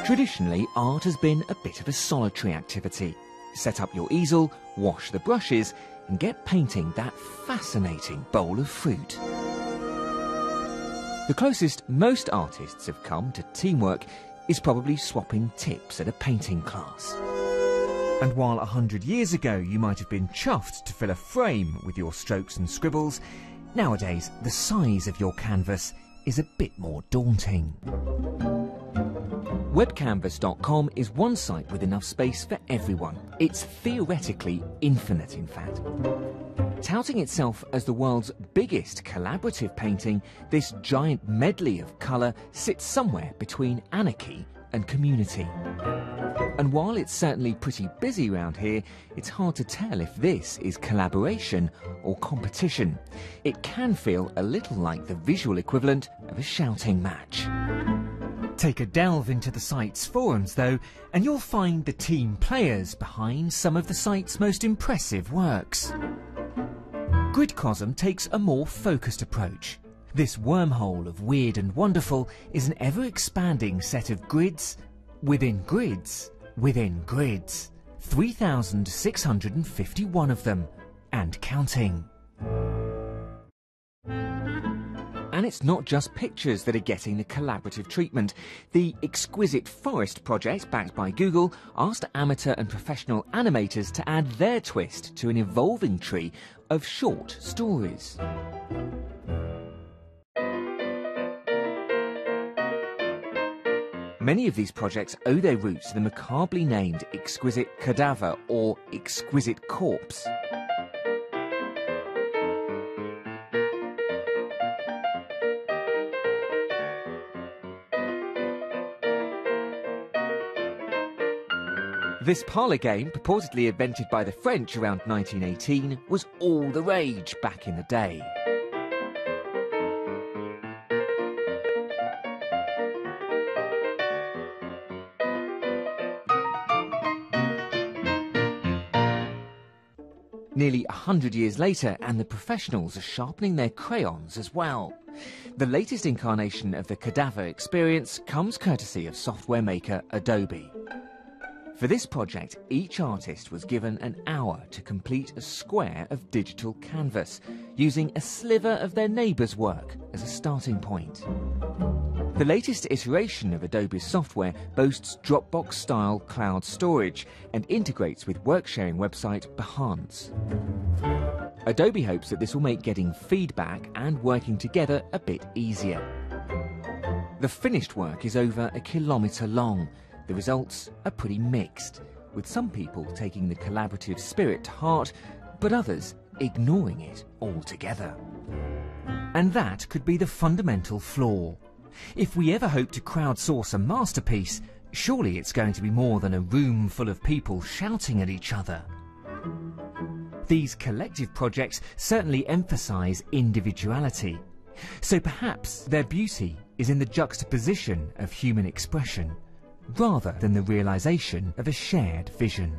Traditionally, art has been a bit of a solitary activity. Set up your easel, wash the brushes, and get painting that fascinating bowl of fruit. The closest most artists have come to teamwork is probably swapping tips at a painting class. And while 100 years ago you might have been chuffed to fill a frame with your strokes and scribbles, nowadays the size of your canvas is a bit more daunting. Webcanvas.com is one site with enough space for everyone. It's theoretically infinite, in fact. Touting itself as the world's biggest collaborative painting, this giant medley of colour sits somewhere between anarchy and community. And while it's certainly pretty busy around here, it's hard to tell if this is collaboration or competition. It can feel a little like the visual equivalent of a shouting match. Take a delve into the site's forums, though, and you'll find the team players behind some of the site's most impressive works. Gridcosm takes a more focused approach. This wormhole of weird and wonderful is an ever-expanding set of grids within grids within grids. 3,651 of them, and counting. And it's not just pictures that are getting the collaborative treatment. The Exquisite Forest project, backed by Google, asked amateur and professional animators to add their twist to an evolving tree of short stories. Many of these projects owe their roots to the macabrely named Exquisite Cadaver or Exquisite Corpse. This parlour game, purportedly invented by the French around 1918, was all the rage back in the day. Nearly 100 years later, and the professionals are sharpening their crayons as well. The latest incarnation of the Cadaver experience comes courtesy of software maker Adobe. For this project, each artist was given an hour to complete a square of digital canvas, using a sliver of their neighbour's work as a starting point. The latest iteration of Adobe's software boasts Dropbox-style cloud storage and integrates with work-sharing website Behance. Adobe hopes that this will make getting feedback and working together a bit easier. The finished work is over 1 kilometre long. The results are pretty mixed, with some people taking the collaborative spirit to heart, but others ignoring it altogether. And that could be the fundamental flaw. If we ever hope to crowdsource a masterpiece, surely it's going to be more than a room full of people shouting at each other. These collective projects certainly emphasise individuality, so perhaps their beauty is in the juxtaposition of human expression, rather than the realisation of a shared vision.